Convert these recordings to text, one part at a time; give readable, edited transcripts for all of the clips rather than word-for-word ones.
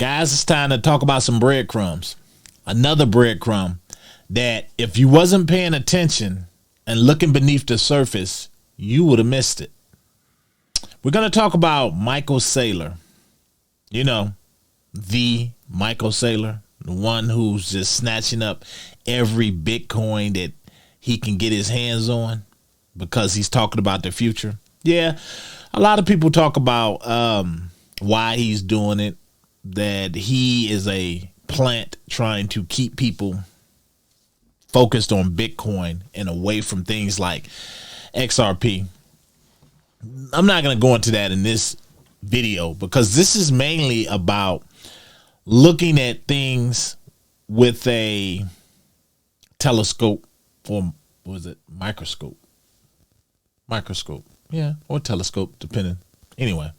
Guys, it's time to talk about some breadcrumbs. Another breadcrumb that if you wasn't paying attention and looking beneath the surface, you would have missed it. We're going to talk about Michael Saylor. You know, the Michael Saylor, the one who's just snatching up every Bitcoin that he can get his hands on because he's talking about the future. Yeah, a lot of people talk about why he's doing it, that he is a plant trying to keep people focused on Bitcoin and away from things like XRP. I'm not going to go into that in this video because this is mainly about looking at things with a telescope, or was it microscope? Yeah, or telescope, depending. Anyway,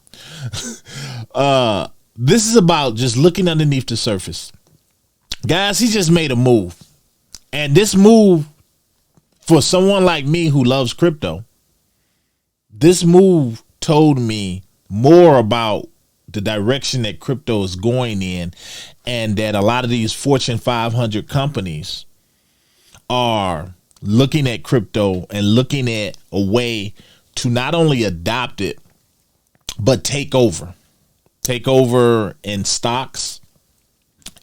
this is about just looking underneath the surface. Guys, he just made a move. And this move, for someone like me who loves crypto, this move told me more about the direction that crypto is going in, and that a lot of these Fortune 500 companies are looking at crypto and looking at a way to not only adopt it, but take over in stocks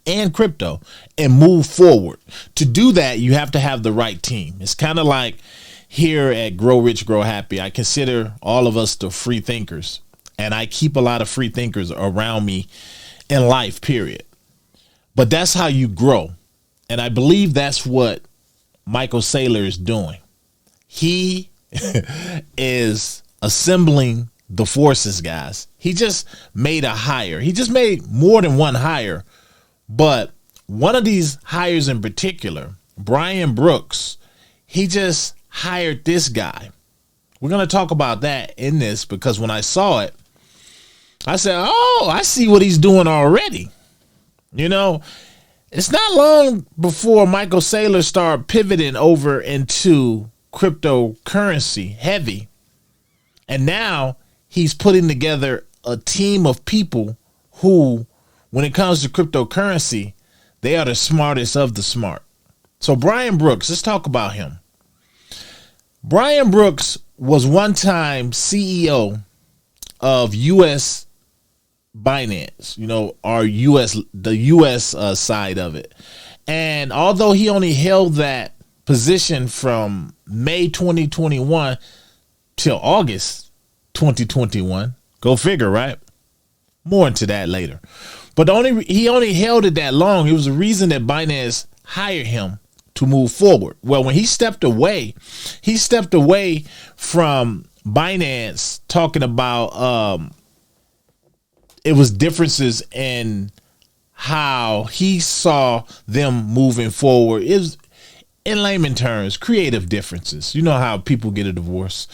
and crypto and move forward. To do that, you have to have the right team. It's kind of like here at Grow Rich, Grow Happy, I consider all of us the free thinkers, and I keep a lot of free thinkers around me in life, period. But that's how you grow. And I believe that's what Michael Saylor is doing. He is assembling the forces, guys. He just made a hire. He just made more than one hire. But one of these hires in particular, Brian Brooks, he just hired this guy. We're going to talk about that in this because when I saw it, I said, oh, I see what he's doing already. You know, it's not long before Michael Saylor started pivoting over into cryptocurrency heavy. And now he's putting together a team of people who, when it comes to cryptocurrency, they are the smartest of the smart. So Brian Brooks, let's talk about him. Brian Brooks was one time CEO of US Binance, you know, the US side of it. And although he only held that position from May 2021 till August 2021, go figure, right? More into that later. But he only held it that long. It was the reason that Binance hired him to move forward. Well, when he stepped away from Binance, talking about it was differences in how he saw them moving forward. It was, in layman terms, creative differences. You know how people get a divorce.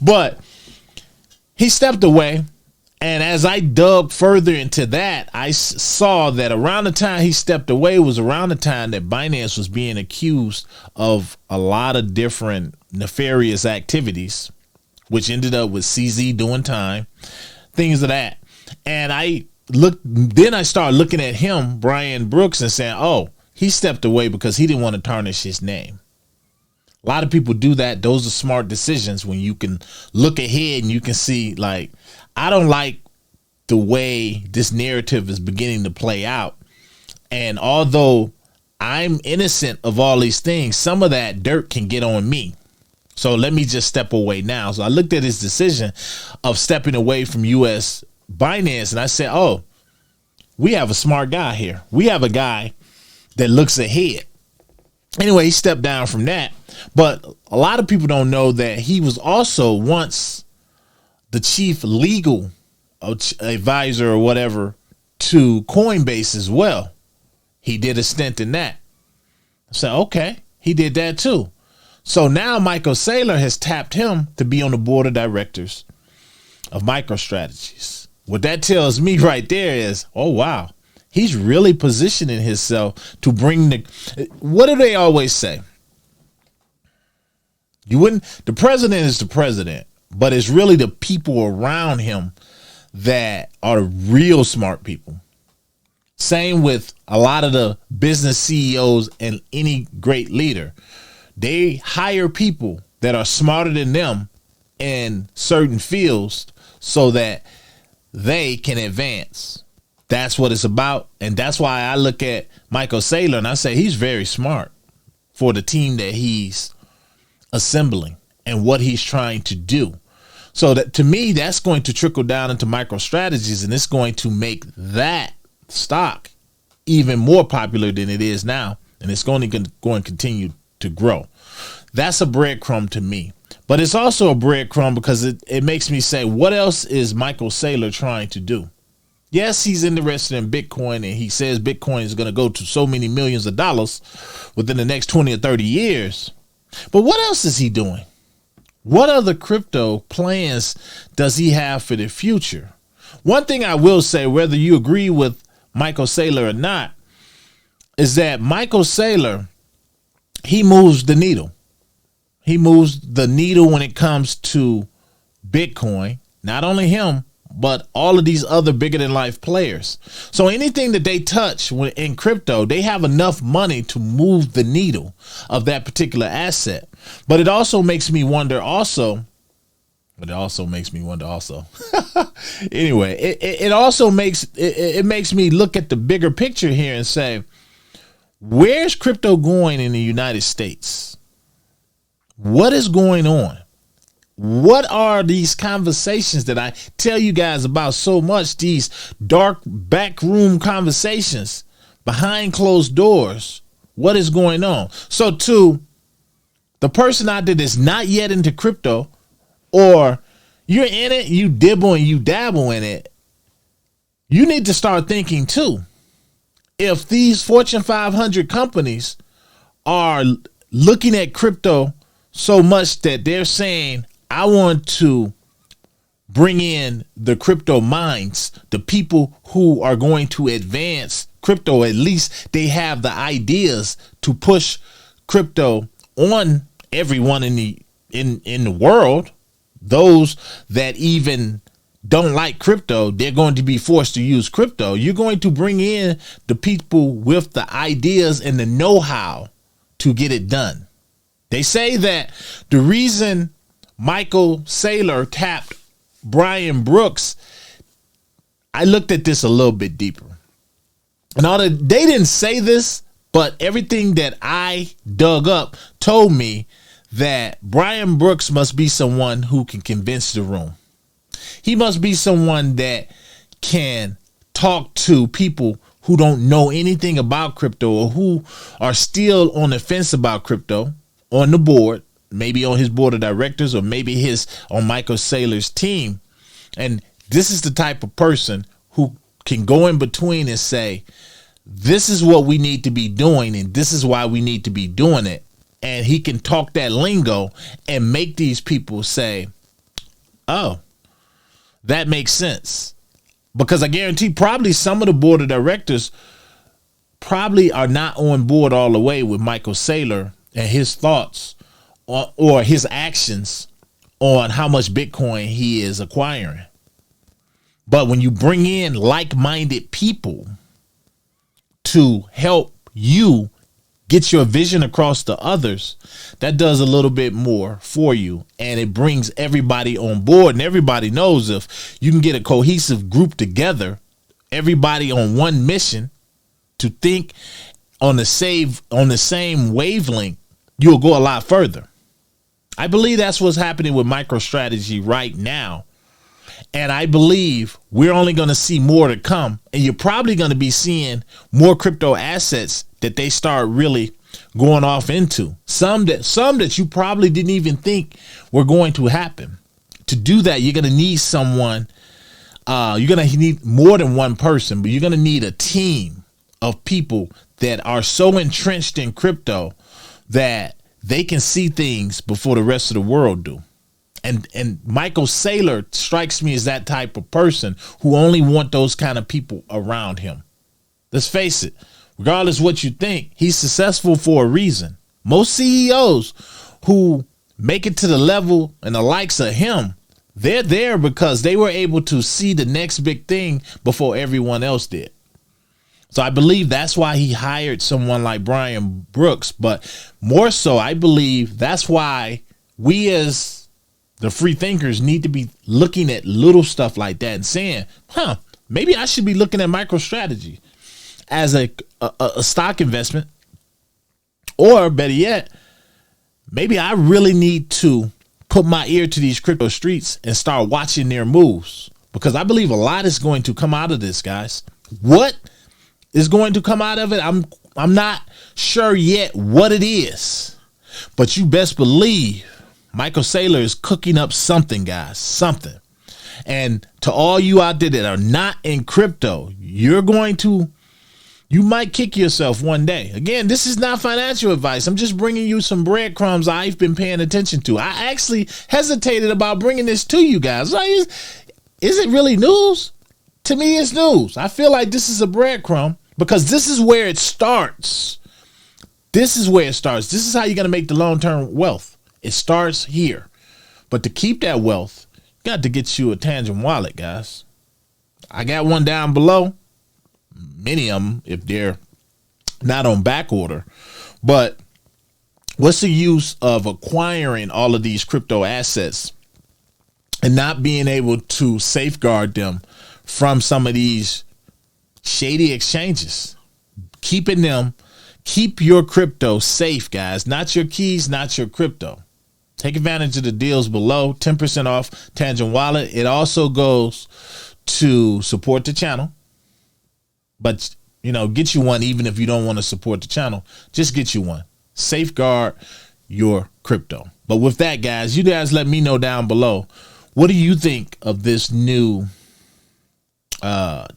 But he stepped away. And as I dug further into that, I saw that around the time he stepped away was around the time that Binance was being accused of a lot of different nefarious activities, which ended up with CZ doing time, things of that. And I started looking at him, Brian Brooks, and saying, oh, he stepped away because he didn't want to tarnish his name. A lot of people do that. Those are smart decisions when you can look ahead and you can see, like, I don't like the way this narrative is beginning to play out. And although I'm innocent of all these things, some of that dirt can get on me. So let me just step away now. So I looked at his decision of stepping away from US Binance and I said, oh, we have a smart guy here. We have a guy that looks ahead. Anyway, he stepped down from that. But a lot of people don't know that he was also once the chief legal advisor or whatever to Coinbase as well. He did a stint in that. So, okay, he did that too. So now Michael Saylor has tapped him to be on the board of directors of MicroStrategies. What that tells me right there is, oh, wow, he's really positioning himself to bring what do they always say? The president is the president, but it's really the people around him that are real smart people. Same with a lot of the business CEOs and any great leader. They hire people that are smarter than them in certain fields so that they can advance. That's what it's about. And that's why I look at Michael Saylor and I say he's very smart for the team that he's assembling and what he's trying to do. So that, to me, that's going to trickle down into MicroStrategies, and it's going to make that stock even more popular than it is now. And it's going to continue to grow. That's a breadcrumb to me. But it's also a breadcrumb because it makes me say, what else is Michael Saylor trying to do? Yes, he's interested in Bitcoin, and he says Bitcoin is going to go to so many millions of dollars within the next 20 or 30 years. But what else is he doing? What other crypto plans does he have for the future? One thing I will say, whether you agree with Michael Saylor or not, is that Michael Saylor, he moves the needle. He moves the needle when it comes to Bitcoin. Not only him, but all of these other bigger than life players. So anything that they touch in crypto, they have enough money to move the needle of that particular asset. But it also makes me wonder also. Anyway, it also makes me look at the bigger picture here and say, where's crypto going in the United States? What is going on? What are these conversations that I tell you guys about so much, these dark backroom conversations behind closed doors? What is going on? So to the person out there that's not yet into crypto, or you're in it, you dibble and you dabble in it, you need to start thinking too. If these Fortune 500 companies are looking at crypto so much that they're saying, I want to bring in the crypto minds, the people who are going to advance crypto. At least they have the ideas to push crypto on everyone in the world. Those that even don't like crypto, they're going to be forced to use crypto. You're going to bring in the people with the ideas and the know-how to get it done. They say that the reason Michael Saylor tapped Brian Brooks, I looked at this a little bit deeper. And they didn't say this, but everything that I dug up told me that Brian Brooks must be someone who can convince the room. He must be someone that can talk to people who don't know anything about crypto or who are still on the fence about crypto on the board, maybe on his board of directors or maybe on Michael Saylor's team. And this is the type of person who can go in between and say, this is what we need to be doing and this is why we need to be doing it. And he can talk that lingo and make these people say, oh, that makes sense. Because I guarantee probably some of the board of directors probably are not on board all the way with Michael Saylor and his thoughts or his actions on how much Bitcoin he is acquiring. But when you bring in like-minded people to help you get your vision across to others, that does a little bit more for you. And it brings everybody on board. And everybody knows if you can get a cohesive group together, everybody on one mission to think on the same wavelength, you'll go a lot further. I believe that's what's happening with MicroStrategy right now. And I believe we're only going to see more to come. And you're probably going to be seeing more crypto assets that they start really going off into. Some that you probably didn't even think were going to happen. To do that, you're going to need someone. You're going to need more than one person, but you're going to need a team of people that are so entrenched in crypto that they can see things before the rest of the world do. And Michael Saylor strikes me as that type of person who only want those kind of people around him. Let's face it, regardless of what you think, he's successful for a reason. Most CEOs who make it to the level and the likes of him, they're there because they were able to see the next big thing before everyone else did. So I believe that's why he hired someone like Brian Brooks. But more so, I believe that's why we as the free thinkers need to be looking at little stuff like that and saying, maybe I should be looking at MicroStrategy as a stock investment. Or better yet, maybe I really need to put my ear to these crypto streets and start watching their moves, because I believe a lot is going to come out of this, guys. What is going to come out of it? I'm not sure yet what it is, but you best believe Michael Saylor is cooking up something, guys, something. And to all you out there that are not in crypto, you might kick yourself one day. Again, this is not financial advice. I'm just bringing you some breadcrumbs I've been paying attention to. I actually hesitated about bringing this to you guys. Like, is it really news? To me, it's news. I feel like this is a breadcrumb because this is where it starts. This is where it starts. This is how you're going to make the long-term wealth. It starts here. But to keep that wealth, you got to get you a Tangent wallet, guys. I got one down below. Many of them, if they're not on back order. But what's the use of acquiring all of these crypto assets and not being able to safeguard them from some of these shady exchanges? Keep your crypto safe, guys. Not your keys, not your crypto. Take advantage of the deals below. 10% off Tangent Wallet. It also goes to support the channel. But, get you one even if you don't want to support the channel. Just get you one. Safeguard your crypto. But with that, guys, you guys let me know down below. What do you think of this new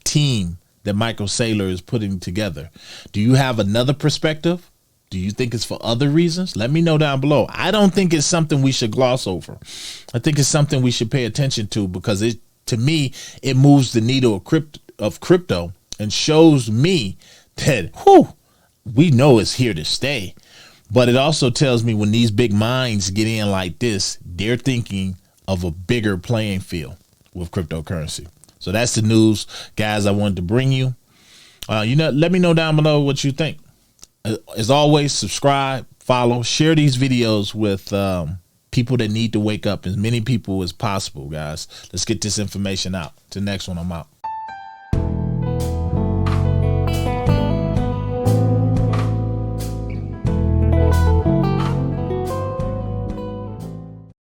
team that Michael Saylor is putting together? Do you have another perspective? Do you think it's for other reasons? Let me know down below. I don't think it's something we should gloss over. I think it's something we should pay attention to because to me, it moves the needle of crypto and shows me that, we know it's here to stay. But it also tells me when these big minds get in like this, they're thinking of a bigger playing field with cryptocurrency. So that's the news, guys, I wanted to bring you. Let me know down below what you think. As always, subscribe, follow, share these videos with people that need to wake up, as many people as possible, guys. Let's get this information out. Till next one, I'm out.